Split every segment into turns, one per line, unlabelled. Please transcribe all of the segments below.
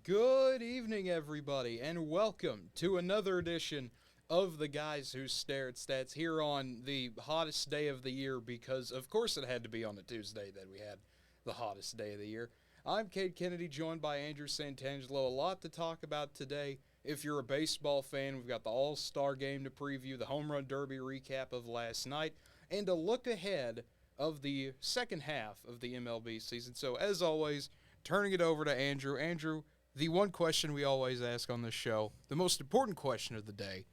Good evening, everybody, and welcome to another edition of the Guys Who Stare at Stats here on the hottest day of the year because, of course, it had to be on a Tuesday that we had the hottest day of the year. I'm Cade Kennedy, joined by Andrew Santangelo. A lot to talk about today. If you're a baseball fan, we've got the All-Star Game to preview, the Home Run Derby recap of last night, and a look ahead of the second half of the MLB season. So, as always, turning it over to Andrew. Andrew, the one question we always ask on this show, the most important question of the day.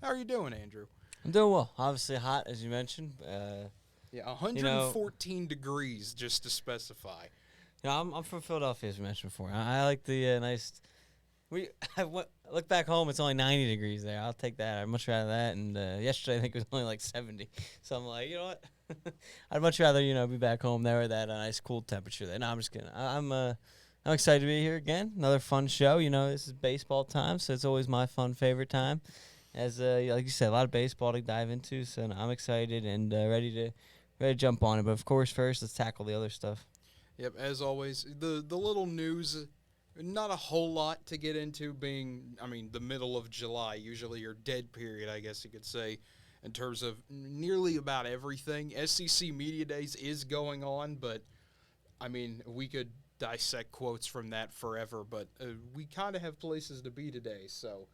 How are you doing, Andrew?
I'm doing well. Obviously hot, as you mentioned.
Yeah, 114 degrees, just to specify.
I'm from Philadelphia, as we mentioned before. I like the nice. Look back home. It's only 90 degrees there. I'll take that. I'd much rather that. And yesterday, I think it was only like 70. So I'm like, you know what? I'd much rather be back home there with that nice cool temperature there. No, I'm just kidding. I'm excited to be here again. Another fun show. This is baseball time, so it's always my favorite time. As like you said, a lot of baseball to dive into, so I'm excited and ready to jump on it. But of course, first let's tackle the other stuff.
Yep, as always, the little news, not a whole lot to get into being, the middle of July, usually your dead period, I guess you could say, in terms of nearly about everything. SEC Media Days is going on, but, we could dissect quotes from that forever, but we kind of have places to be today, so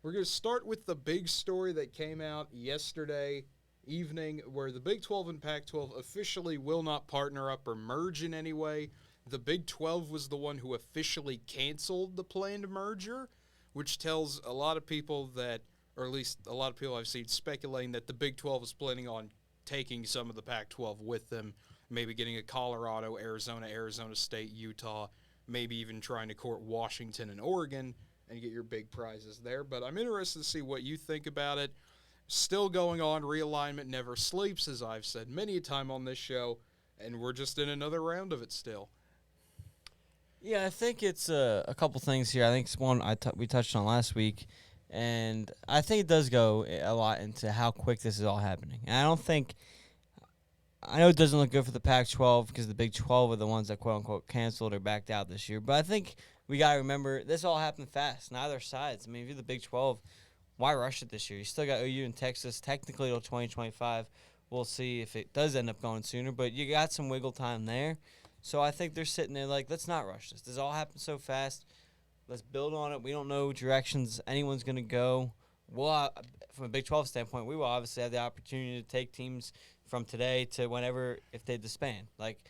we're going to start with the big story that came out yesterday evening where the Big 12 and Pac-12 officially will not partner up or merge in any way. The Big 12 was the one who officially canceled the planned merger, which tells a lot of people that, or at least a lot of people I've seen speculating that the Big 12 is planning on taking some of the Pac-12 with them, maybe getting a Colorado, Arizona State, Utah, maybe even trying to court Washington and Oregon and get your big prizes there. But I'm interested to see what you think about it. Still going on. Realignment never sleeps, as I've said many a time on this show, and we're just in another round of it still.
Yeah, I think it's a couple things here. I think it's one we touched on last week, and I think it does go a lot into how quick this is all happening. And I know it doesn't look good for the Pac-12 because the Big 12 are the ones that quote-unquote canceled or backed out this year. But I think we got to remember this all happened fast. Neither sides. If you're the Big 12, why rush it this year? You still got OU and Texas technically till 2025. We'll see if it does end up going sooner. But you got some wiggle time there. So I think they're sitting there like, let's not rush this. This all happened so fast. Let's build on it. We don't know directions anyone's going to go. Well, from a Big 12 standpoint, we will obviously have the opportunity to take teams from today to whenever if they disband. Like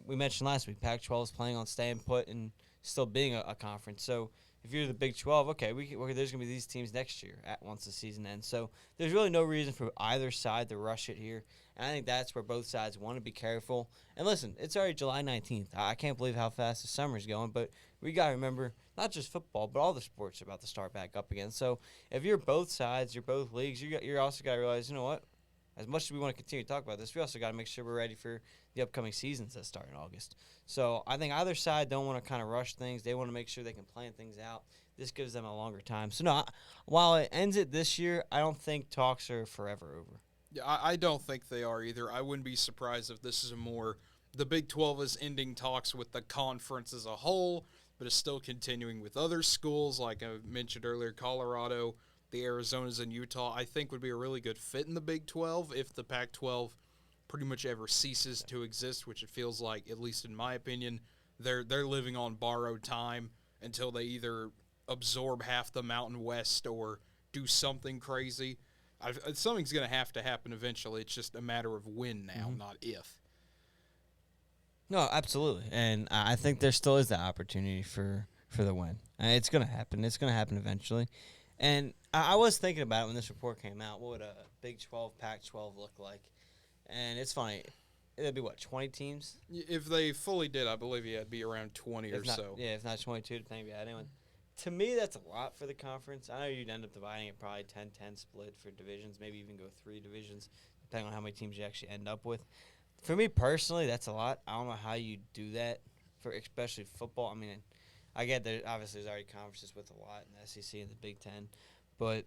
we mentioned last week, Pac-12 is planning on staying put and still being a conference. So if you're the Big 12, okay, there's going to be these teams next year once the season ends. So there's really no reason for either side to rush it here. And I think that's where both sides want to be careful. And listen, it's already July 19th. I can't believe how fast the summer's going, but we got to remember not just football, but all the sports are about to start back up again. So if you're both sides, you're both leagues, you're also got to realize, you know what? As much as we want to continue to talk about this, we also got to make sure we're ready for the upcoming seasons that start in August. So I think either side don't want to kind of rush things. They want to make sure they can plan things out. This gives them a longer time. So, no, while it ends it this year, I don't think talks are forever over.
Yeah, I don't think they are either. I wouldn't be surprised if this is the Big 12 is ending talks with the conference as a whole, but is still continuing with other schools, like I mentioned earlier, Colorado, the Arizonas, and Utah. I think would be a really good fit in the Big 12 if the Pac-12 pretty much ever ceases to exist, which it feels like, at least in my opinion, they're living on borrowed time until they either absorb half the Mountain West or do something crazy. Something's going to happen eventually. It's just a matter of when now, not if.
No, absolutely. And I think there still is that opportunity for the win. It's going to happen. It's going to happen eventually. And I was thinking about it when this report came out. What would a Big 12, Pac-12 look like? And it's funny. It'd be, 20 teams?
If they fully did, I believe it'd be around 20 or so.
Yeah, if not 22, depending if you had anyone. To me, that's a lot for the conference. I know you'd end up dividing it probably 10-10 split for divisions, maybe even go 3 divisions, depending on how many teams you actually end up with. For me personally, that's a lot. I don't know how you do that, for especially football. I get that obviously there's already conferences with a lot in the SEC and the Big Ten, but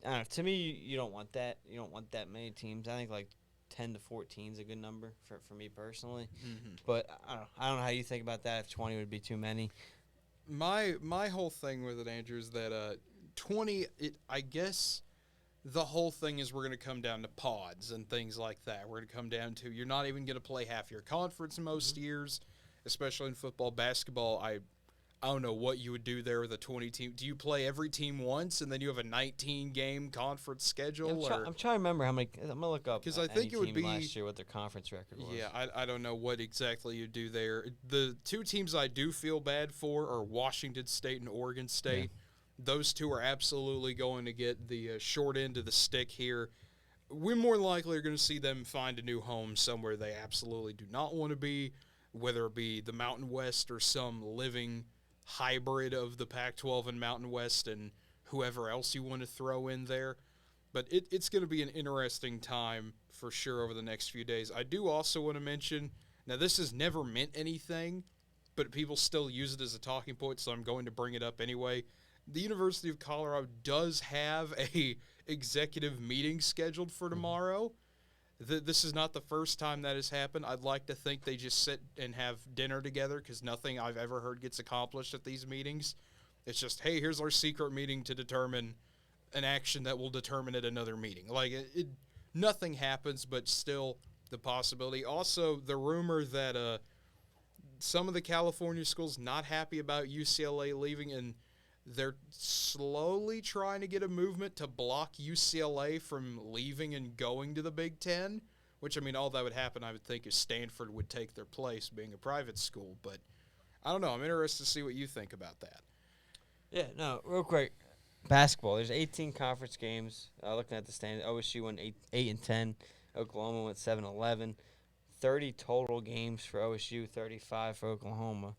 I don't know. To me, you don't want that. You don't want that many teams. I think like 10 to 14 is a good number for me personally. Mm-hmm. But I don't know how you think about that. If 20 would be too many.
my whole thing with it, Andrew, is that 20. I guess the whole thing is we're going to come down to pods and things like that. We're going to come down to you're not even going to play half your conference most years, especially in football, basketball. I don't know what you would do there with a 20 team. Do you play every team once and then you have a 19 game conference schedule?
Yeah, I'm trying to remember how many. I'm gonna look up
because I think it would be
last year what their conference record was.
Yeah, I don't know what exactly you do there. The two teams I do feel bad for are Washington State and Oregon State. Yeah. Those two are absolutely going to get the short end of the stick here. We more than likely are going to see them find a new home somewhere they absolutely do not want to be, whether it be the Mountain West or some living hybrid of the Pac-12 and Mountain West and whoever else you want to throw in there. But it's going to be an interesting time for sure over the next few days. I do also want to mention, now this has never meant anything, but people still use it as a talking point, so I'm going to bring it up anyway. The University of Colorado does have a executive meeting scheduled for tomorrow. This is not the first time that has happened. I'd like to think they just sit and have dinner together because nothing I've ever heard gets accomplished at these meetings. It's just, hey, here's our secret meeting to determine an action that will determine at another meeting. Like, nothing happens, but still the possibility. Also, the rumor that some of the California schools not happy about UCLA leaving, and they're slowly trying to get a movement to block UCLA from leaving and going to the Big Ten, which, I mean, all that would happen, I would think, is Stanford would take their place being a private school. But I don't know. I'm interested to see what you think about that.
Yeah, no, real quick. Basketball. There's 18 conference games. Looking at the standings, OSU went 8-10. Oklahoma went 7-11. 30 total games for OSU, 35 for Oklahoma.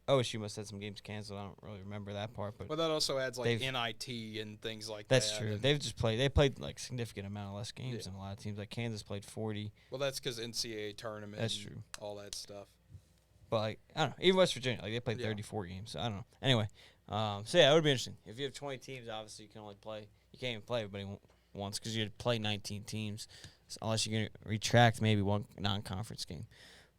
OSU must have had some games canceled. I don't really remember that part, but
that also adds like NIT and things like that.
That's true. They played like significant amount of less games than a lot of teams. Like Kansas played 40.
Well, that's because NCAA tournament.
That's true.
All that stuff.
But like, I don't know. Even West Virginia, like they played 34 games. So I don't know. Anyway, so yeah, it would be interesting. If you have 20 teams, obviously you can only play. You can't even play everybody once because you'd play 19 teams, unless you're gonna retract maybe one non-conference game.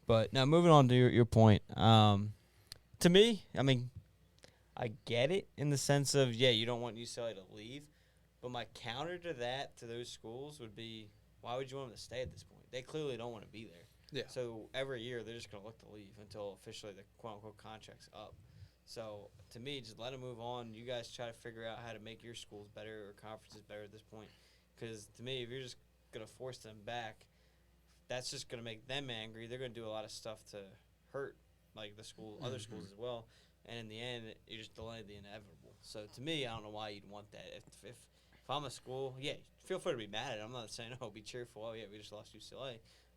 But now moving on to your point. To me, I mean, I get it in the sense of, you don't want UCLA to leave. But my counter to that, to those schools, would be, why would you want them to stay at this point? They clearly don't want to be there.
Yeah.
So every year, they're just going to look to leave until officially the quote-unquote contract's up. So to me, just let them move on. You guys try to figure out how to make your schools better or conferences better at this point. Because to me, if you're just going to force them back, that's just going to make them angry. They're going to do a lot of stuff to hurt like the school, other schools as well, and in the end, you just delay the inevitable. So to me, I don't know why you'd want that. If I'm a school, feel free to be mad at it. I'm not saying, be cheerful. Oh yeah, we just lost UCLA,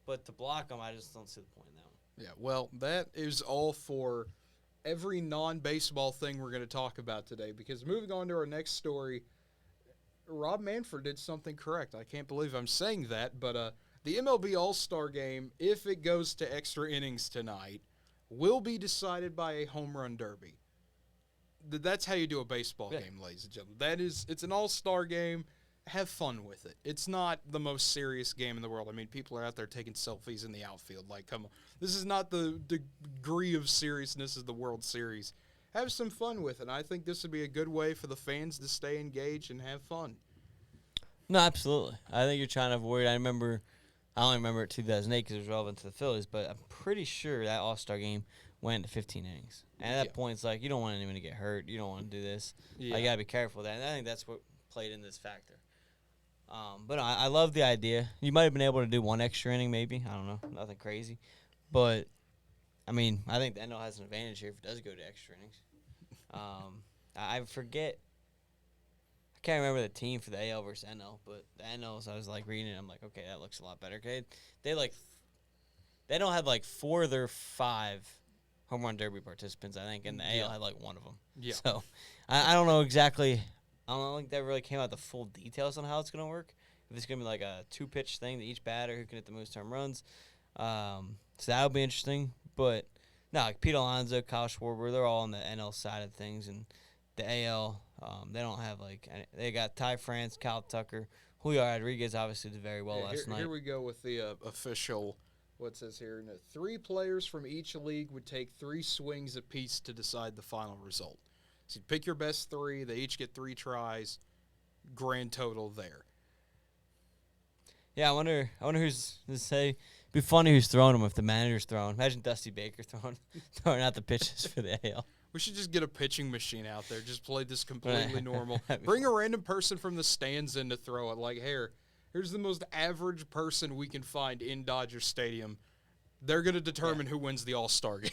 but to block them, I just don't see the point in that one.
Yeah, well, that is all for every non-baseball thing we're going to talk about today. Because moving on to our next story, Rob Manfred did something correct. I can't believe I'm saying that, but the MLB All-Star Game, if it goes to extra innings tonight, will be decided by a home run derby. That's how you do a baseball game, ladies and gentlemen. It's an all-star game. Have fun with it. It's not the most serious game in the world. I mean, people are out there taking selfies in the outfield. Like, come on. This is not the degree of seriousness of the World Series. Have some fun with it. And I think this would be a good way for the fans to stay engaged and have fun.
No, absolutely. I think you're trying to avoid. I only remember it 2008 because it was relevant to the Phillies, but I'm pretty sure that All-Star game went to 15 innings. And at that point, it's like, you don't want anyone to get hurt. You don't want to do this. You got to be careful of that. And I think that's what played in this factor. But I love the idea. You might have been able to do one extra inning maybe. I don't know. Nothing crazy. But, I mean, I think the NL has an advantage here if it does go to extra innings. I forget. I can't remember the team for the AL versus NL, but the NLs, I was like reading it. I'm like, okay, that looks a lot better. They don't have like 4 of their 5 home run derby participants, I think, and the AL had like 1 of them. Yeah. So I don't know exactly. I don't think that really came out the full details on how it's going to work. If it's going to be like a 2-pitch thing to each batter who can hit the most home runs. So that would be interesting. But no, like Pete Alonso, Kyle Schwarber, they're all on the NL side of things, and the AL. They don't have they got Ty France, Kyle Tucker, Julio Rodriguez obviously did very well last night.
Here we go with the official what it says here, 3 players from each league would take 3 swings apiece to decide the final result. So you pick your best 3. They each get 3 tries. Grand total there.
Yeah, I wonder who's to say. It'd be funny who's throwing them if the manager's throwing. Imagine Dusty Baker throwing out the pitches for the AL.
We should just get a pitching machine out there. Just play this completely normal. Bring a random person from the stands in to throw it. Like, here's the most average person we can find in Dodger Stadium. They're going to determine who wins the All-Star game.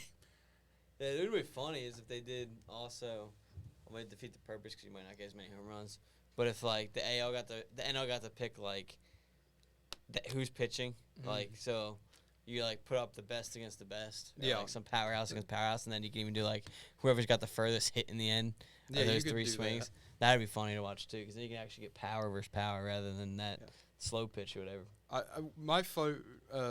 Yeah, it would be funny is if they did also. Well, might defeat the purpose because you might not get as many home runs. But if like the NL got to pick like who's pitching, like so. You, like, put up the best against the best. Or, like, some powerhouse against powerhouse, and then you can even do, like, whoever's got the furthest hit in the end of those 3 swings. That'd be funny to watch, too, because then you can actually get power versus power rather than that slow pitch or whatever.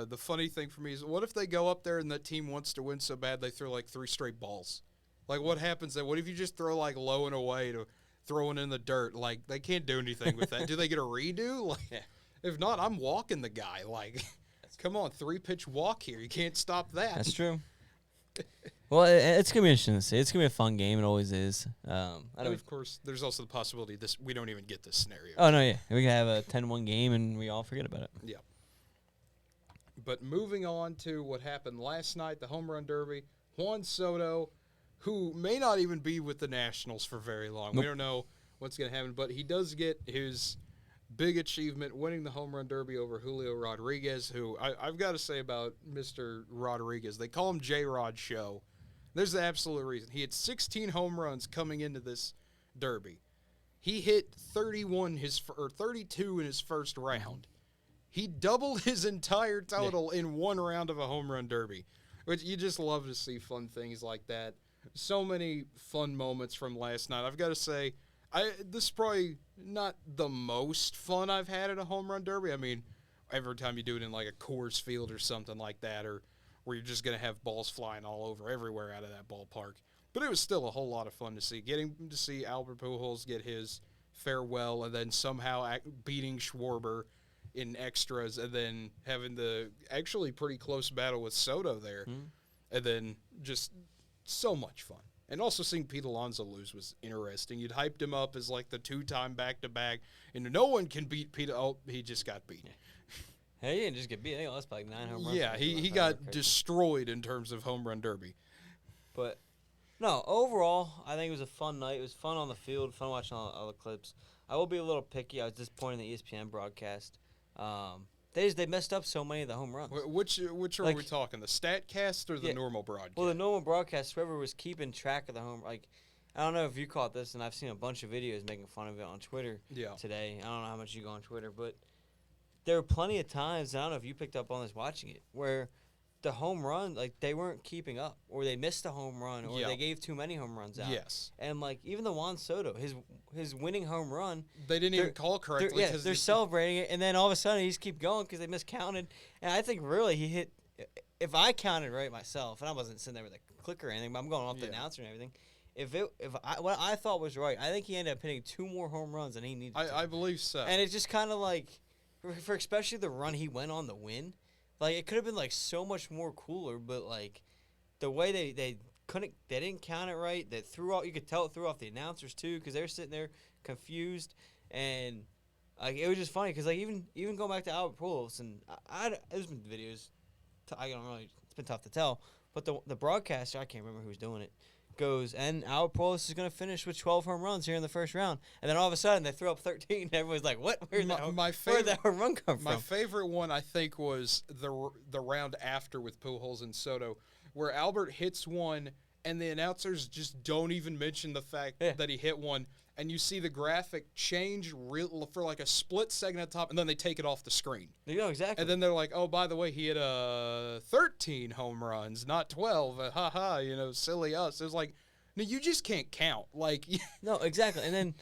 The funny thing for me is, what if they go up there and that team wants to win so bad they throw, like, 3 straight balls? Like, what happens then? What if you just throw, like, low and away to throwing in the dirt? Like, they can't do anything with that. Do they get a redo? Like, if not, I'm walking the guy, like... Come on, 3-pitch walk here. You can't stop that.
That's true. Well, it's going to be interesting to see. It's going to be a fun game. It always is.
And of course, there's also the possibility we don't even get this scenario.
Oh, no, yeah. We can have a 10-1 game, and we all forget about it.
Yeah. But moving on to what happened last night, the Home Run Derby, Juan Soto, who may not even be with the Nationals for very long. Nope. We don't know what's going to happen, but he does get his big achievement, winning the Home Run Derby over Julio Rodriguez, who I've got to say about Mr. Rodriguez, they call him J-Rod Show. There's the absolute reason. He had 16 home runs coming into this Derby. He hit 32 in his first round. He doubled his entire total in one round of a Home Run Derby, which you just love to see fun things like that. So many fun moments from last night. I've got to say, this is probably not the most fun I've had at a Home Run Derby. I mean, every time you do it in like a Coors Field or something like that, or where you're just going to have balls flying all over everywhere out of that ballpark. But it was still a whole lot of fun to see. Getting to see Albert Pujols get his farewell and then somehow beating Schwarber in extras and then having the actually pretty close battle with Soto there. And then just so much fun. And also seeing Pete Alonso lose was interesting. You'd hyped him up as like the 2-time back-to-back, and no one can beat Pete. Oh, he just got beat.
Hey, he didn't just get beat. He lost by like 9 home runs.
Yeah, he got destroyed in terms of Home Run Derby. But
no, overall, I think it was a fun night. It was fun on the field, fun watching all the clips. I will be a little picky. I was disappointed in the ESPN broadcast. They messed up so many of the home runs.
Which are we talking? The StatCast or the normal broadcast?
Well, the normal broadcast, whoever was keeping track of the home, like, I don't know if you caught this, and I've seen a bunch of videos making fun of it on Twitter today. I don't know how much you go on Twitter, but there were plenty of times, and I don't know if you picked up on this watching it, where the home run, like, they weren't keeping up, or they missed a home run, or they gave too many home runs out.
Yes.
And, like, even the Juan Soto, his winning home run.
They didn't even call correctly.
They're celebrating it, and then all of a sudden he just keep going because they miscounted. And I think really he hit, if I counted right myself, and I wasn't sitting there with a clicker or anything, but I'm going off the announcer and everything. What I thought was right, I think he ended up hitting 2 more home runs than he needed to.
I believe so.
And it's just kind of like, for especially the run he went on the win, like, it could have been, like, so much more cooler, but, like, the way they didn't count it right. They threw off, you could tell it threw off the announcers, too, because they were sitting there confused. And, like, it was just funny, because, like, even going back to Albert Pujols, and there's been videos, it's been tough to tell, but the broadcaster, I can't remember who was doing it, goes, and Albert Pujols is going to finish with 12 home runs here in the first round. And then all of a sudden, they throw up 13. Everyone's like, what? Where'd that home run come from?
My favorite one, I think, was the round after with Pujols and Soto, where Albert hits one, and the announcers just don't even mention the fact that he hit one. And you see the graphic change for like a split second at the top, and then they take it off the screen.
Yeah, exactly.
And then they're like, oh, by the way, he hit 13 home runs, not 12. Silly us. It was like, no, you just can't count. Like,
no, exactly. And then,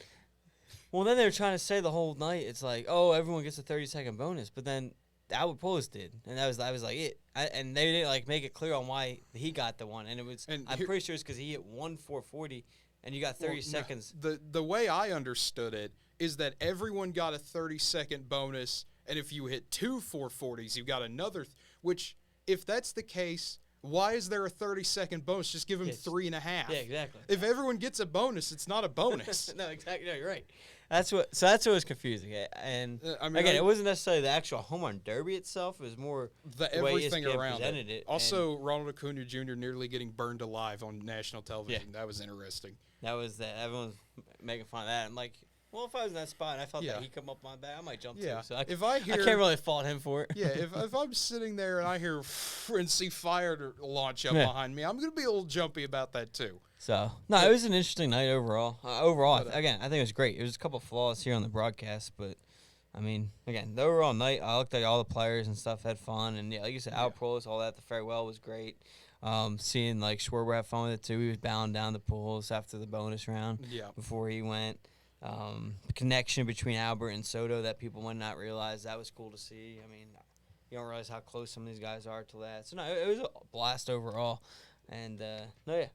then they were trying to say the whole night, it's like, oh, everyone gets a 30-second bonus. But then Albert Pujols did, and I was like it. And they didn't like make it clear on why he got the one. And it was, I'm pretty sure it's because he hit 1/440. And you got 30 seconds.
The way I understood it is that everyone got a 30-second bonus, and if you hit 2 440s, you got another, which if that's the case, why is there a 30-second bonus? Just give him 3.5.
Yeah, exactly.
If everyone gets a bonus, it's not a bonus.
No, exactly. No, you're right. That's what was confusing. And again, it wasn't necessarily the actual home run derby itself. It was more
the
way
everything
ESPN
around
presented
it.
it.
Also, Ronald Acuna Jr. nearly getting burned alive on national television.
Yeah.
That was interesting.
That was that. Everyone was making fun of that. I'm like, well, if I was in that spot and I felt that he'd come up my back, I might jump too. So I can't really fault him for it.
Yeah, if I'm sitting there and I hear and see fire launch up behind me, I'm going to be a little jumpy about that too.
So, no, it was an interesting night overall. Again, I think it was great. It was a couple of flaws here on the broadcast, but, I mean, again, the overall night, I looked at all the players and stuff, had fun. And, yeah, like you said, Al Prolis, all that, the farewell was great. Seeing, like, Schwarber have fun with it, too. He was bowing down the pools after the bonus round before he went. The connection between Albert and Soto that people might not realize, that was cool to see. I mean, you don't realize how close some of these guys are to that. So, no, it was a blast overall. And,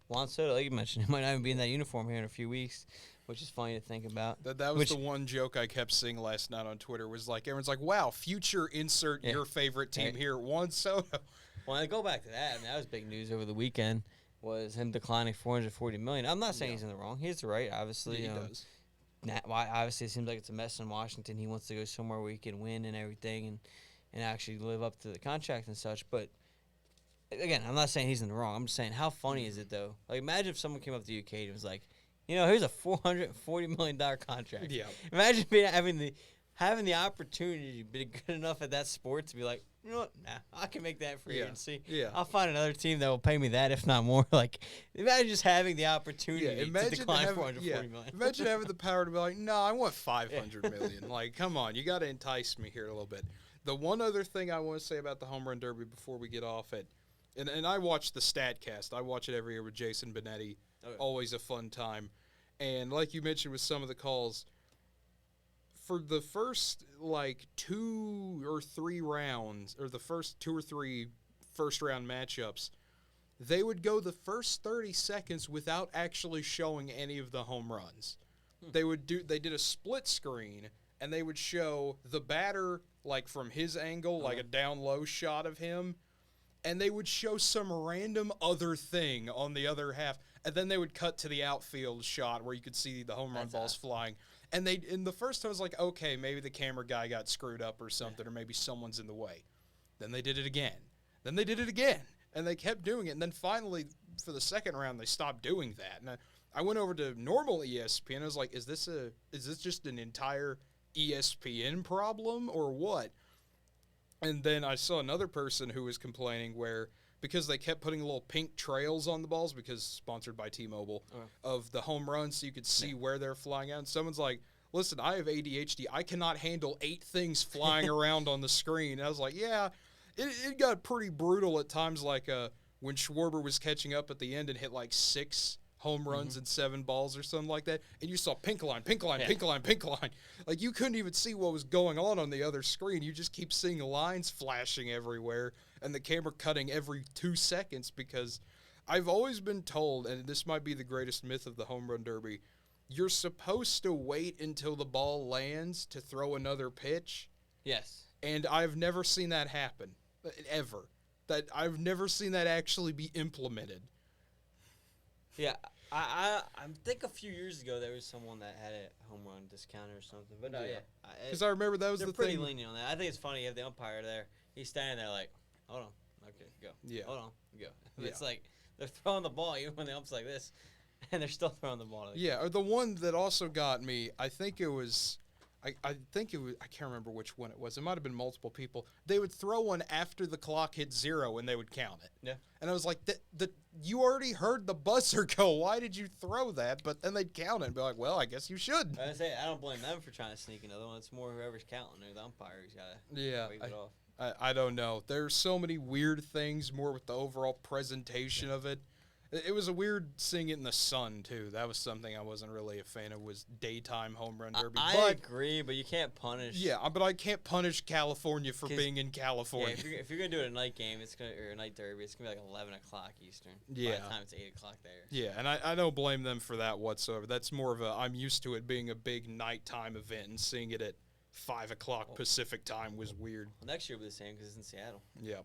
Juan Soto, like you mentioned, he might not even be in that uniform here in a few weeks, which is funny to think about.
That was the one joke I kept seeing last night on Twitter was like, everyone's like, wow, future insert your favorite team here, Juan Soto.
Well, I go back to that. I mean, that was big news over the weekend, was him declining $440 million. I'm not saying he's in the wrong. He's right, obviously.
Yeah, he does.
Obviously, it seems like it's a mess in Washington. He wants to go somewhere where he can win and everything and actually live up to the contract and such. But, again, I'm not saying he's in the wrong. I'm just saying, how funny is it, though? Like, imagine if someone came up to you, Cade, and was like, here's a $440 million contract.
Yeah.
Imagine having the opportunity to be good enough at that sport to be like, you know what, I can make that free agency.
Yeah.
I'll find another team that will pay me that, if not more. Like, imagine just having the opportunity to decline $440 million.
Imagine having the power to be like, no, I want $500 million. Like, come on, you got to entice me here a little bit. The one other thing I want to say about the home run derby before we get off it, and I watch the StatCast. I watch it every year with Jason Benetti. Always a fun time. And like you mentioned with some of the calls, for the first, 2 or 3 rounds, or the first 2 or 3 first-round matchups, they would go the first 30 seconds without actually showing any of the home runs. They did a split screen, and they would show the batter, from his angle, like a down-low shot of him, and they would show some random other thing on the other half, and then they would cut to the outfield shot where you could see the home run balls flying. And in the first time, I was like, okay, maybe the camera guy got screwed up or something, or maybe someone's in the way. Then they did it again. Then they did it again. And they kept doing it. And then finally, for the second round, they stopped doing that. And I went over to normal ESPN. I was like, is this just an entire ESPN problem or what? And then I saw another person who was complaining where, because they kept putting little pink trails on the balls, because sponsored by T-Mobile, of the home runs so you could see where they're flying out. And someone's like, listen, I have ADHD. I cannot handle 8 things flying around on the screen. And I was like, yeah, it got pretty brutal at times, when Schwarber was catching up at the end and hit 6 home runs and 7 balls or something like that, and you saw pink line. Like, you couldn't even see what was going on the other screen. You just keep seeing lines flashing everywhere and the camera cutting every 2 seconds, because I've always been told, and this might be the greatest myth of the home run derby, you're supposed to wait until the ball lands to throw another pitch.
Yes.
And I've never seen that happen, ever. I've never seen that actually be implemented.
Yeah, I think a few years ago there was someone that had a home run discounter or something. But no,
because I remember that was the thing.
They're pretty lenient on that. I think it's funny. You have the umpire there. He's standing there like, hold on, okay, go. Yeah. Hold on, go. It's like they're throwing the ball even when the ump's like this, and they're still throwing the ball.
Yeah, or the one that also got me, I think it was, I can't remember which one it was. It might have been multiple people. They would throw one after the clock hit 0 and they would count it.
Yeah.
And I was like, you already heard the buzzer go. Why did you throw that? But then they'd count it and be like, well, I guess you should.
I don't blame them for trying to sneak another one. It's more whoever's counting or the umpire who's got to wave it off.
I don't know. There's so many weird things more with the overall presentation of it. It was a weird seeing it in the sun, too. That was something I wasn't really a fan of, was daytime home run derby.
I agree, but you can't punish.
Yeah, but I can't punish California for being in California.
Yeah, if you're going to do a night game, or a night derby, it's going to be like 11 o'clock Eastern.
Yeah.
By the time it's 8 o'clock there.
Yeah, and I don't blame them for that whatsoever. That's more of I'm used to it being a big nighttime event, and seeing it at 5 o'clock Pacific time was weird.
Well, next year will be the same because it's in Seattle.
Yeah.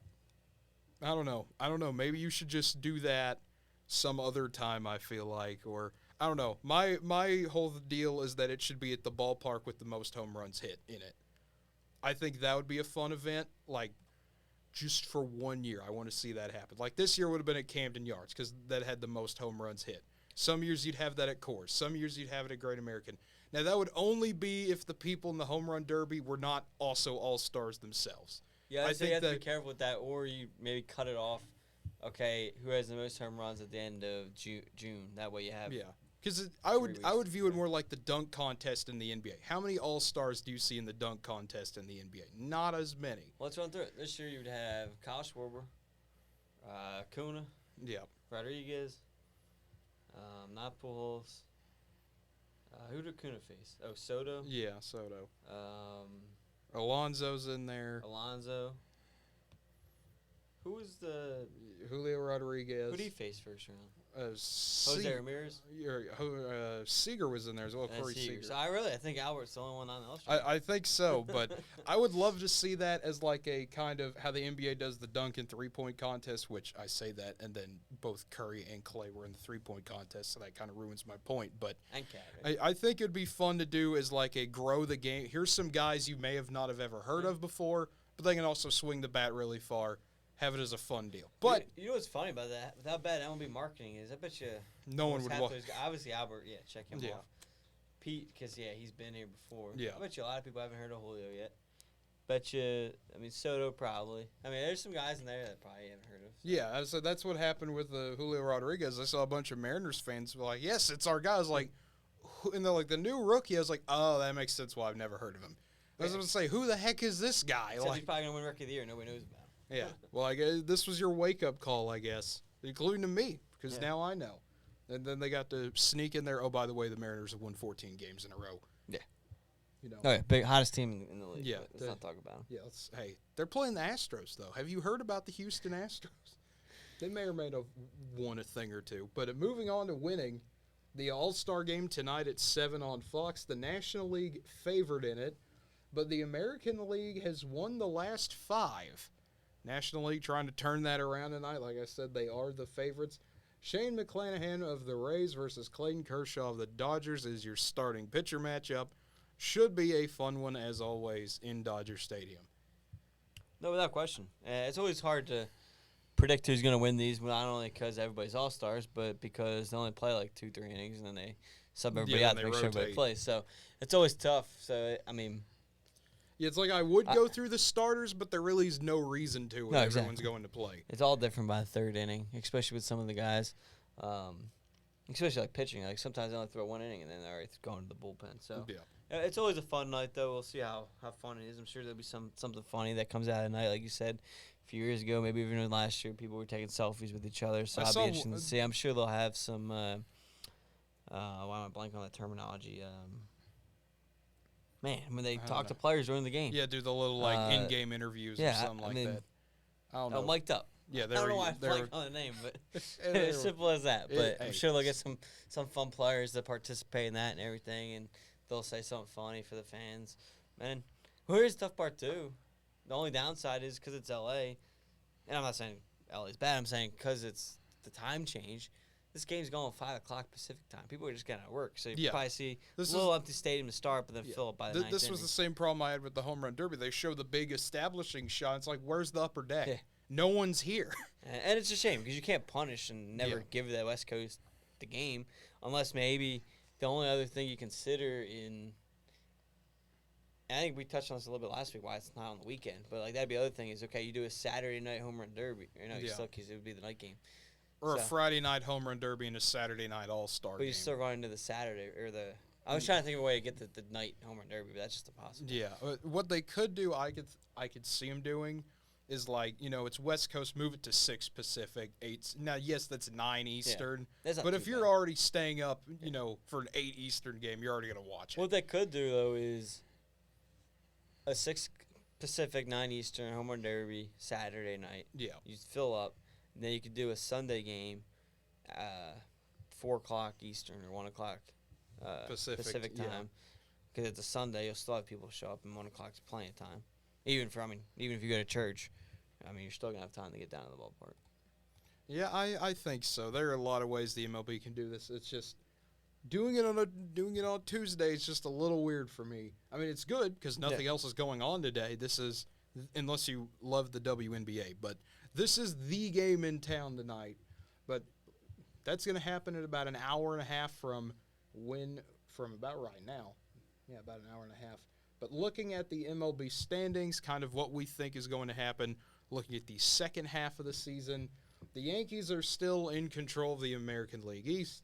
I don't know. I don't know. Maybe you should just do that some other time, I feel like. Or, I don't know. My whole deal is that it should be at the ballpark with the most home runs hit in it. I think that would be a fun event. Like, just for 1 year, I want to see that happen. Like, this year would have been at Camden Yards because that had the most home runs hit. Some years you'd have that at Coors. Some years you'd have it at Great American. Now, that would only be if the people in the home run derby were not also all-stars themselves.
Yeah,
I
so you
think
have to be careful with that, or you maybe cut it off. Okay, who has the most home runs at the end of June? That way you have.
Yeah, because I would view it more like the dunk contest in the NBA. How many all-stars do you see in the dunk contest in the NBA? Not as many.
Let's run through it. This year you would have Kyle Schwarber, Kuna,
Yeah.
Rodriguez, not Pujols. Who did Kuna face? Oh, Soto.
Yeah, Soto.
Um,
Alonso's in there.
Alonso. Who was the
Julio Rodriguez.
Who did he face first round?
Jose
Ramirez.
Seager was in there as well. Corey Seager.
So I think Albert's the only one on the list.
I think so, but I would love to see that as like a kind of how the NBA does the dunk and three-point contest, which I say that, and then both Curry and Clay were in the three-point contest, so that kind of ruins my point. But
and Cade.
I think it'd be fun to do as like a grow the game. Here's some guys you may have not have ever heard of before, but they can also swing the bat really far. Have it as a fun deal. But
you know what's funny about that? With how bad MLB marketing is, I bet you
no one would watch.
Obviously, Albert, check him
Yeah.
off. Pete, because, he's been here before.
Yeah.
I bet you a lot of people haven't heard of Julio yet. Bet you, Soto probably. There's some guys in there that probably haven't heard of.
Yeah, so that's what happened with Julio Rodriguez. I saw a bunch of Mariners fans were like, yes, it's our guy. I was like, and they're like, the new rookie. I was like, oh, that makes sense why I've never heard of him. I was going to say, who the heck is this guy?
Except he's probably going to win Rookie of the Year. Nobody knows about him.
Yeah, well, I guess this was your wake-up call, I guess, including to me, because now I know. And then they got to sneak in there. Oh, by the way, the Mariners have won 14 games in a row.
Yeah.
Oh,
yeah, big hottest team in the league.
Yeah,
Let's not talk about them.
Yeah, hey, they're playing the Astros, though. Have you heard about the Houston Astros? They may or may have won a thing or two. But moving on to winning, the All-Star game tonight at 7 on Fox. The National League favored in it, but the American League has won the last 5. National League trying to turn that around tonight. Like I said, they are the favorites. Shane McClanahan of the Rays versus Clayton Kershaw of the Dodgers is your starting pitcher matchup. Should be a fun one, as always, in Dodger Stadium.
No, without question. It's always hard to predict who's going to win these, not only because everybody's all-stars, but because they only play like 2-3 innings, and then they sub everybody out to make sure everybody plays. So it's always tough. So,
yeah, it's like I would go through the starters, but there really is no reason to when everyone's going to play.
It's all different by the third inning, especially with some of the guys, especially like pitching. Like sometimes they only throw 1 inning and then they're already going to the bullpen. So it's always a fun night, though. We'll see how fun it is. I'm sure there'll be something funny that comes out at night, like you said. A few years ago, maybe even last year, people were taking selfies with each other. So I'll be interested to see. I'm sure they'll have some. Why am I blanking on that terminology? Man, when they talk to players during the game.
Yeah, do the little in-game interviews or something like that. I don't know.
Mic'd up.
Yeah,
I don't know why I blank on the name, but it's simple as that. But I'm sure they'll get some fun players to participate in that and everything, and they'll say something funny for the fans. Man, here's the tough part too. The only downside is because it's L.A., and I'm not saying L.A.'s bad. I'm saying because it's the time change. This game's going 5 o'clock Pacific time. People are just getting out of work. So you probably see a little empty stadium to start, but then fill up by the ninth
This
inning.
was the same problem I had with the home run derby. They show the big establishing shot. It's like, where's the upper deck?
Yeah.
No one's here.
And it's a shame because you can't punish and never give the West Coast the game unless maybe the only other thing you consider in – I think we touched on this a little bit last week, why it's not on the weekend. But, that'd be the other thing is, okay, you do a Saturday night home run derby. You still because it would be the night game.
Or a Friday night home run derby and a Saturday night all-star game.
But you still run into the Saturday or the – I was trying to think of a way to get the night home run derby, but that's just impossible.
Yeah. What they could do, I could see them doing is it's West Coast, move it to 6 Pacific, 8. Now, yes, that's 9 Eastern.
Yeah,
but if you're already staying up, for an 8 Eastern game, you're already going to watch it.
What they could do, though, is a 6 Pacific, 9 Eastern home run derby Saturday night.
Yeah.
You fill up. And then you could do a Sunday game, 4 o'clock Eastern or 1 o'clock Pacific time. Because it's a Sunday, you'll still have people show up, and 1 o'clock's plenty of time. Even if you go to church, I mean, you're still gonna have time to get down to the ballpark.
Yeah, I think so. There are a lot of ways the MLB can do this. It's just doing it on Tuesday is just a little weird for me. I mean, it's good because nothing else is going on today. This is, unless you love the WNBA, but this is the game in town tonight. But that's going to happen in about an hour and a half from about right now. Yeah, about an hour and a half. But looking at the MLB standings, kind of what we think is going to happen, looking at the second half of the season, the Yankees are still in control of the American League East.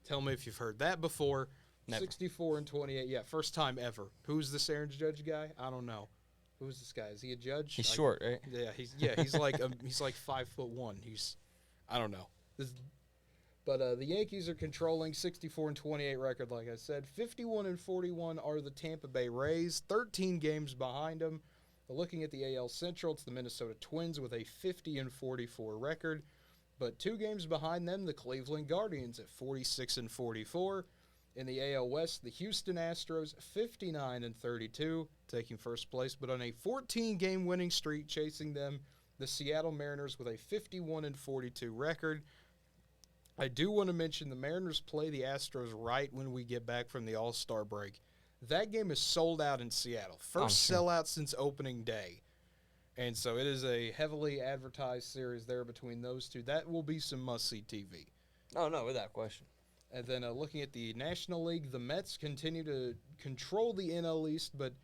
Tell me if you've heard that before.
Never.
64-28. Yeah, first time ever. Who's this Aaron Judge guy? I don't know. Who's this guy? Is he a judge?
He's short, right?
Yeah, he's like 5'1". I don't know. But the Yankees are controlling 64-28 record, like I said. 51-41 are the Tampa Bay Rays. 13 games behind them. Looking at the AL Central, it's the Minnesota Twins with a 50-44 record. But 2 games behind them, the Cleveland Guardians at 46-44. In the AL West, the Houston Astros 59-32, taking first place, but on a 14-game winning streak, chasing them, the Seattle Mariners with a 51-42 record. I do want to mention the Mariners play the Astros right when we get back from the All-Star break. That game is sold out in Seattle. First sellout since opening day. And so it is a heavily advertised series there between those two. That will be some must-see TV.
Oh, no, without question.
And then looking at the National League, the Mets continue to control the NL East, but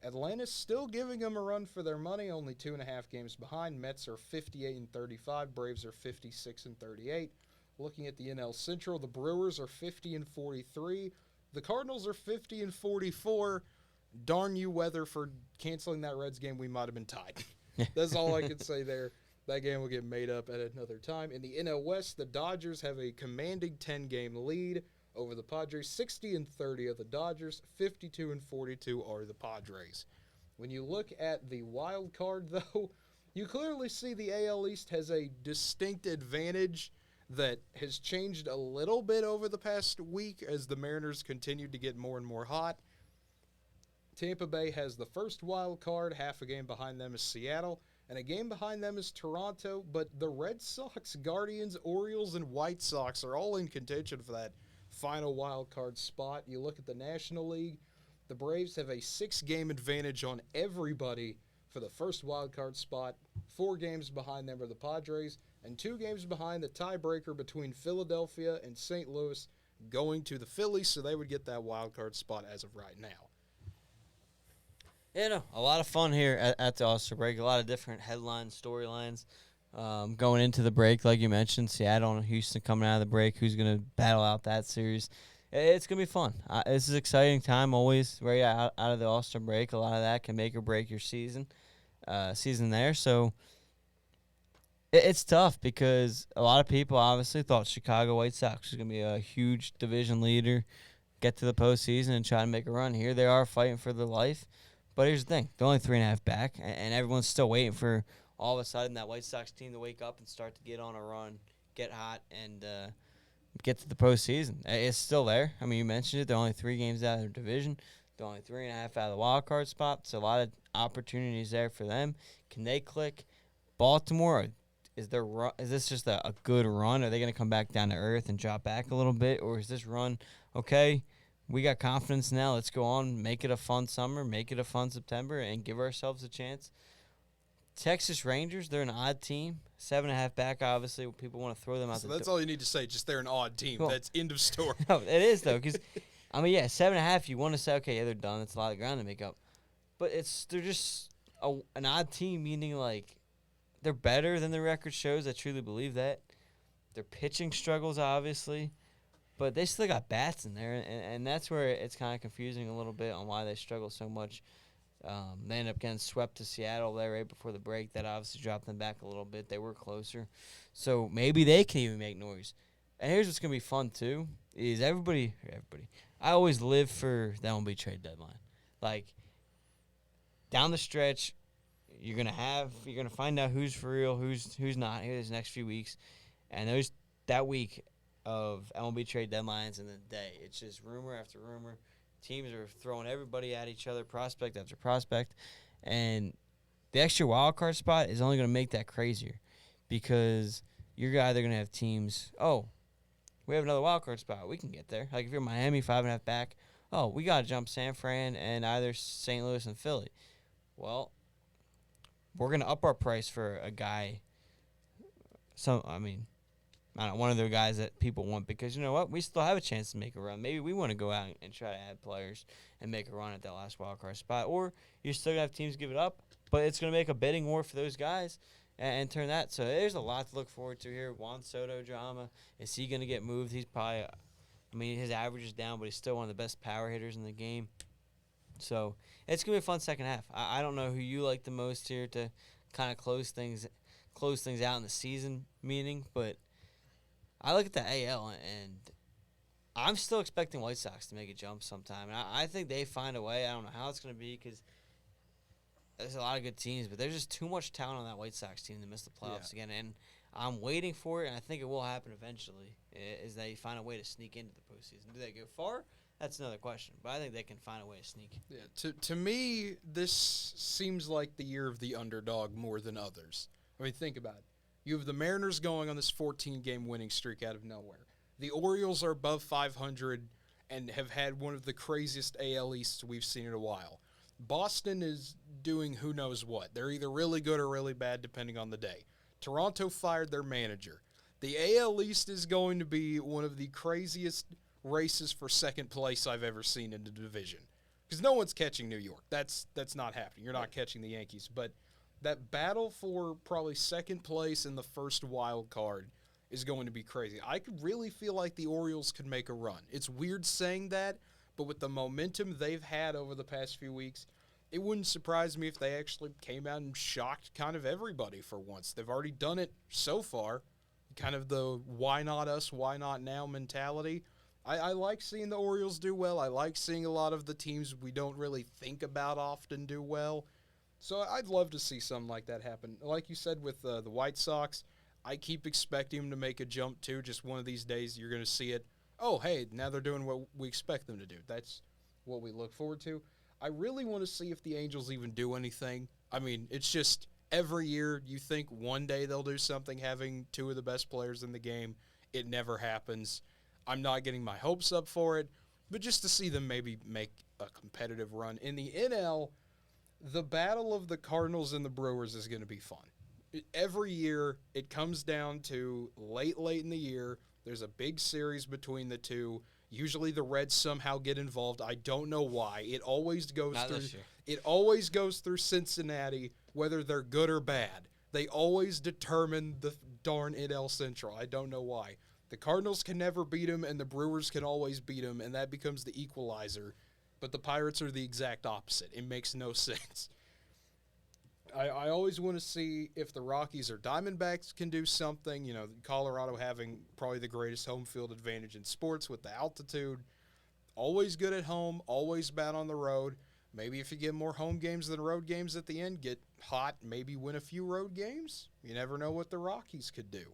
Atlanta's still giving them a run for their money, only 2.5 games behind. Mets are 58-35, Braves are 56-38. Looking at the NL Central, the Brewers are 50-43. The Cardinals are 50-44. Darn you, weather, for canceling that Reds game. We might have been tied. That's all I can say there. That game will get made up at another time. In the NL West, the Dodgers have a commanding 10-game lead over the Padres. 60-30 are the Dodgers. 52-42 are the Padres. When you look at the wild card, though, you clearly see the AL East has a distinct advantage that has changed a little bit over the past week as the Mariners continue to get more and more hot. Tampa Bay has the first wild card. Half a game behind them is Seattle. And a game behind them is Toronto. But the Red Sox, Guardians, Orioles, and White Sox are all in contention for that final wild card spot. You look at the National League. The Braves have a 6-game advantage on everybody for the first wild card spot. 4 games behind them are the Padres. And 2 games behind the tiebreaker between Philadelphia and St. Louis going to the Phillies. So they would get that wild card spot as of right now.
Yeah, no, a lot of fun here at the All-Star break. A lot of different headlines, storylines going into the break. Like you mentioned, Seattle and Houston coming out of the break. Who's going to battle out that series? It's going to be fun. This is an exciting time always right out of the All-Star break. A lot of that can make or break your season there. So it's tough because a lot of people obviously thought Chicago White Sox was going to be a huge division leader, get to the postseason and try to make a run. Here they are fighting for their life. But here's the thing. They're only 3.5 back, and everyone's still waiting for all of a sudden that White Sox team to wake up and start to get on a run, get hot, and get to the postseason. It's still there. I mean, you mentioned it. They're only 3 games out of their division. They're only 3.5 out of the wild card spot. So a lot of opportunities there for them. Can they click? Baltimore, is this just a good run? Are they going to come back down to earth and drop back a little bit? Or is this run, okay, we got confidence now. Let's go on, make it a fun summer, make it a fun September, and give ourselves a chance. Texas Rangers, they're an odd team. 7.5 back, obviously. People want to throw them out
So that's all you need to say. Just they're an odd team.
Well,
that's end of story.
No, it is, though, because, 7.5, you want to say, okay, yeah, they're done. It's a lot of ground to make up. But they're just an odd team, meaning, like, they're better than the record shows. I truly believe that. Their pitching struggles, obviously. But they still got bats in there, and that's where it's kind of confusing a little bit on why they struggle so much. They end up getting swept to Seattle there right before the break. That obviously dropped them back a little bit. They were closer. So maybe they can even make noise. And here's what's going to be fun, too, is everybody. I always live for the MLB trade deadline. Like, down the stretch, you're gonna find out who's for real, who's not here these next few weeks. And that week of MLB trade deadlines and the day, it's just rumor after rumor. Teams are throwing everybody at each other, prospect after prospect, and the extra wild card spot is only going to make that crazier because you're either going to have teams, oh, we have another wild card spot. We can get there. Like if you're Miami, 5.5 back, oh, we got to jump San Fran and either St. Louis and Philly. Well, we're going to up our price for a guy. I don't know, one of the guys that people want because you know what? We still have a chance to make a run. Maybe we want to go out and try to add players and make a run at that last wild card spot. Or you're still going to have teams give it up, but it's going to make a bidding war for those guys and turn that. So there's a lot to look forward to here. Juan Soto drama. Is he going to get moved? He's probably, his average is down, but he's still one of the best power hitters in the game. So it's going to be a fun second half. I don't know who you like the most here to kind of close things out in the season meeting, but I look at the AL, and I'm still expecting White Sox to make a jump sometime. And I think they find a way. I don't know how it's going to be because there's a lot of good teams, but there's just too much talent on that White Sox team to miss the playoffs again. And I'm waiting for it, and I think it will happen eventually, is they find a way to sneak into the postseason. Do they go far? That's another question, but I think they can find a way to sneak.
Yeah, to me, this seems like the year of the underdog more than others. Think about it. You have the Mariners going on this 14-game winning streak out of nowhere. The Orioles are above 500 and have had one of the craziest AL Easts we've seen in a while. Boston is doing who knows what. They're either really good or really bad, depending on the day. Toronto fired their manager. The AL East is going to be one of the craziest races for second place I've ever seen in the division. Because no one's catching New York. That's not happening. You're not catching the Yankees. But that battle for probably second place in the first wild card is going to be crazy. I could really feel like the Orioles could make a run. It's weird saying that, but with the momentum they've had over the past few weeks, it wouldn't surprise me if they actually came out and shocked kind of everybody for once. They've already done it so far, kind of the why not us, why not now mentality. I like seeing the Orioles do well. I like seeing a lot of the teams we don't really think about often do well. So I'd love to see something like that happen. Like you said with the White Sox, I keep expecting them to make a jump too. Just one of these days you're going to see it. Oh, hey, now they're doing what we expect them to do. That's what we look forward to. I really want to see if the Angels even do anything. It's just every year you think one day they'll do something having two of the best players in the game. It never happens. I'm not getting my hopes up for it, but just to see them maybe make a competitive run. In the NL, the battle of the Cardinals and the Brewers is going to be fun. Every year, it comes down to late in the year. There's a big series between the two. Usually the Reds somehow get involved. I don't know why. It always goes through Cincinnati, whether they're good or bad. They always determine the darn NL Central. I don't know why. The Cardinals can never beat them, and the Brewers can always beat them, and that becomes the equalizer. But the Pirates are the exact opposite. It makes no sense. I always want to see if the Rockies or Diamondbacks can do something. Colorado having probably the greatest home field advantage in sports with the altitude. Always good at home, always bad on the road. Maybe if you get more home games than road games at the end, get hot, maybe win a few road games. You never know what the Rockies could do.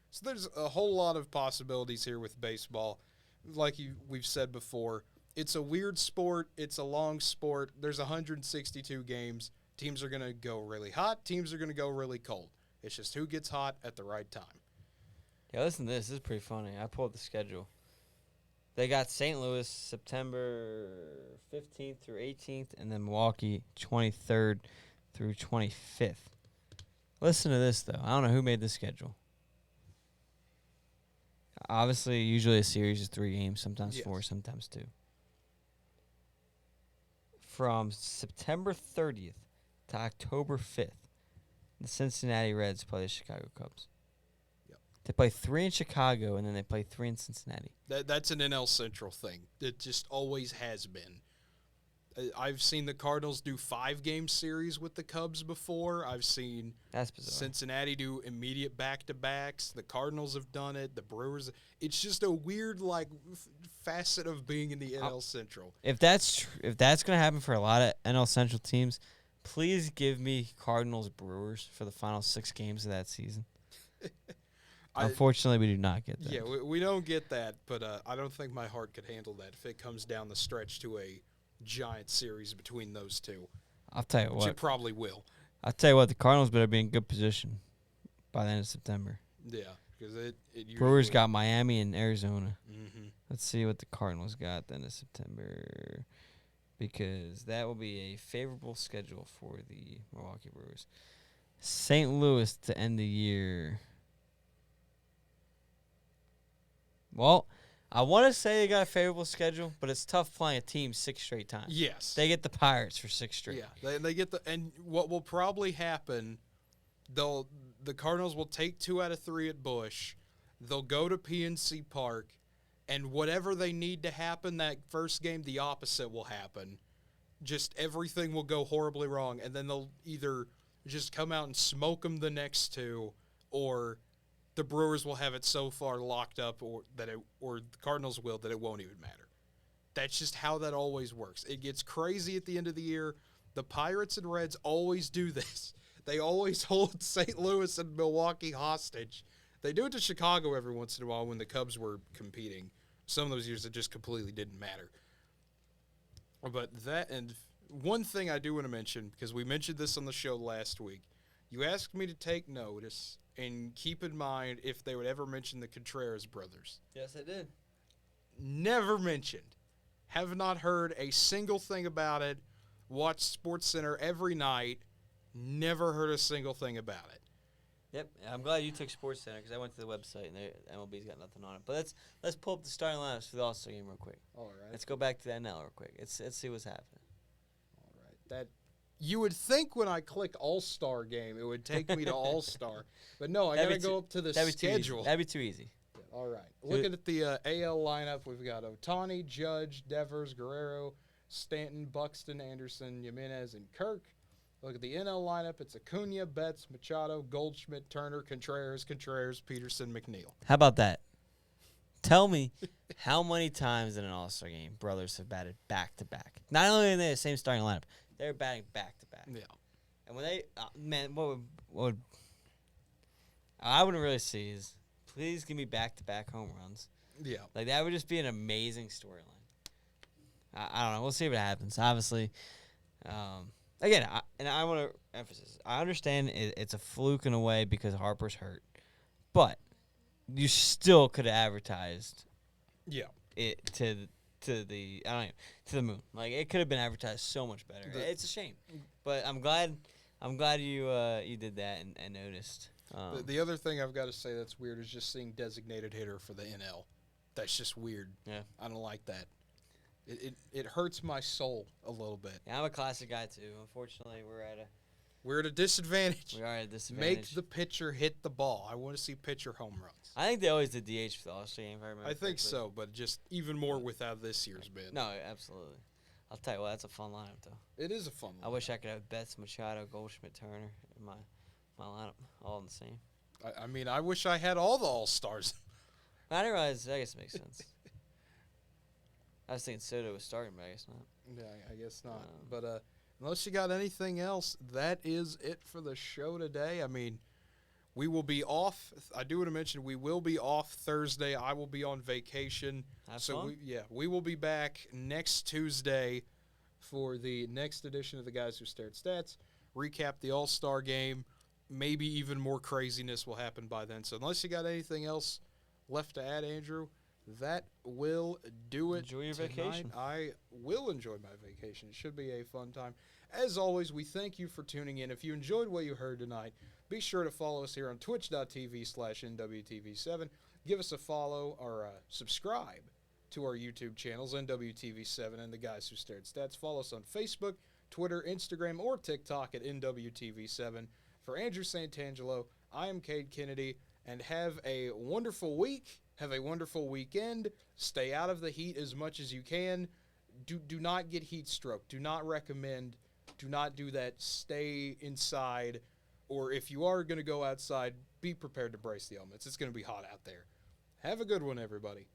So there's a whole lot of possibilities here with baseball. Like we've said before, it's a weird sport. It's a long sport. There's 162 games. Teams are going to go really hot. Teams are going to go really cold. It's just who gets hot at the right time.
Yeah, listen to this. This is pretty funny. I pulled the schedule. They got St. Louis September 15th through 18th, and then Milwaukee 23rd through 25th. Listen to this, though. I don't know who made the schedule. Obviously, usually a series is 3 games, sometimes 4, sometimes 2. From September 30th to October 5th, the Cincinnati Reds play the Chicago Cubs.
Yep.
They play 3 in Chicago, and then they play 3 in Cincinnati.
That's an NL Central thing. It just always has been. I've seen the Cardinals do 5-game series with the Cubs before. I've seen Cincinnati do immediate back-to-backs. The Cardinals have done it. The Brewers. It's just a weird facet of being in the NL Central.
If that's going to happen for a lot of NL Central teams, please give me Cardinals Brewers for the final 6 games of that season. Unfortunately, we do not get that.
Yeah, we don't get that, but I don't think my heart could handle that if it comes down the stretch to a giant series between those two.
I'll tell you what.
It probably will.
I'll tell you what, the Cardinals better be in good position by the end of September.
Yeah, because it usually
Brewers got Miami and Arizona.
Mm-hmm.
Let's see what the Cardinals got at the end of September, because that will be a favorable schedule for the Milwaukee Brewers. St. Louis to end the year. Well, I want to say they got a favorable schedule, but it's tough playing a team 6 straight times.
Yes.
They get the Pirates for 6 straight.
Yeah, they get and what will probably happen, the Cardinals will take 2 out of 3 at Busch. They'll go to PNC Park, and whatever they need to happen that first game, the opposite will happen. Just everything will go horribly wrong, and then they'll either just come out and smoke them the next 2, or the Brewers will have it so far locked up, or the Cardinals will, that it won't even matter. That's just how that always works. It gets crazy at the end of the year. The Pirates and Reds always do this. They always hold St. Louis and Milwaukee hostage. They do it to Chicago every once in a while when the Cubs were competing. Some of those years it just completely didn't matter. But that, and one thing I do want to mention, because we mentioned this on the show last week, you asked me to take notice and keep in mind if they would ever mention the Contreras brothers.
Yes, I did.
Never mentioned. Have not heard a single thing about it. Watched SportsCenter every night. Never heard a single thing about it.
Yep, I'm glad you took SportsCenter because I went to the website and MLB's got nothing on it. But let's pull up the starting lineups for the All-Star game real quick.
All right.
Let's go back to the NL real quick. Let's see what's happening.
All right. That you would think when I click All-Star game it would take me to All-Star, but no, I gotta go up to the schedule.
That'd be too easy.
All right. Looking at the AL lineup, we've got Ohtani, Judge, Devers, Guerrero, Stanton, Buxton, Anderson, Jimenez, and Kirk. Look at the NL lineup. It's Acuna, Betts, Machado, Goldschmidt, Turner, Contreras, Peterson, McNeil.
How about that? Tell me how many times in an All-Star game brothers have batted back-to-back. Not only are they the same starting lineup, they're batting back-to-back.
Yeah.
And when they, what would I wouldn't really see is, please give me back-to-back home runs.
Yeah.
Like, that would just be an amazing storyline. I don't know. We'll see what happens. Obviously, again, I want to emphasize, I understand it's a fluke in a way because Harper's hurt. But you still could have advertised it to the moon. Like, it could have been advertised so much better. It's a shame. But I'm glad you did that and noticed.
The other thing I've got to say that's weird is just seeing designated hitter for the NL. That's just weird. Yeah. I don't like that. It hurts my soul a little bit.
Yeah, I'm a classic guy too. Unfortunately,
we're at a disadvantage.
We are at a disadvantage.
Make the pitcher hit the ball. I want to see pitcher home runs.
I think they always did DH for the All-Star game, if I remember.
I think so, but just even more without this year's bid.
No, absolutely. I'll tell you what, that's a fun lineup though.
It is a fun lineup.
I wish I could have Betts, Machado, Goldschmidt, Turner in my lineup, all in the same.
I mean, I wish I had all the All-Stars.
I didn't realize. I guess it makes sense. I was thinking Soto was starting, but I guess not.
Yeah, I guess not. But unless you got anything else, that is it for the show today. I mean, we will be off. I do want to mention we will be off Thursday. I will be on vacation.
That's fun.
We will be back next Tuesday for the next edition of the Guys Who Stare at Stats. Recap the All-Star game. Maybe even more craziness will happen by then. So unless you got anything else left to add, Andrew, that will do it.
Enjoy your
tonight.
vacation.
I will enjoy my vacation. It should be a fun time. As always, we thank you for tuning in. If you enjoyed what you heard tonight, be sure to follow us here on twitch.tv/NWTV7. Give us a follow or subscribe to our YouTube channels, NWTV7 and the Guys Who Stare at Stats. Follow us on Facebook, Twitter, Instagram, or TikTok at NWTV7. For Andrew Santangelo, I am Cade Kennedy, and have a wonderful week. Have a wonderful weekend. Stay out of the heat as much as you can. Do not get heat stroke. Do not recommend. Do not do that. Stay inside. Or if you are going to go outside, be prepared to brace the elements. It's going to be hot out there. Have a good one, everybody.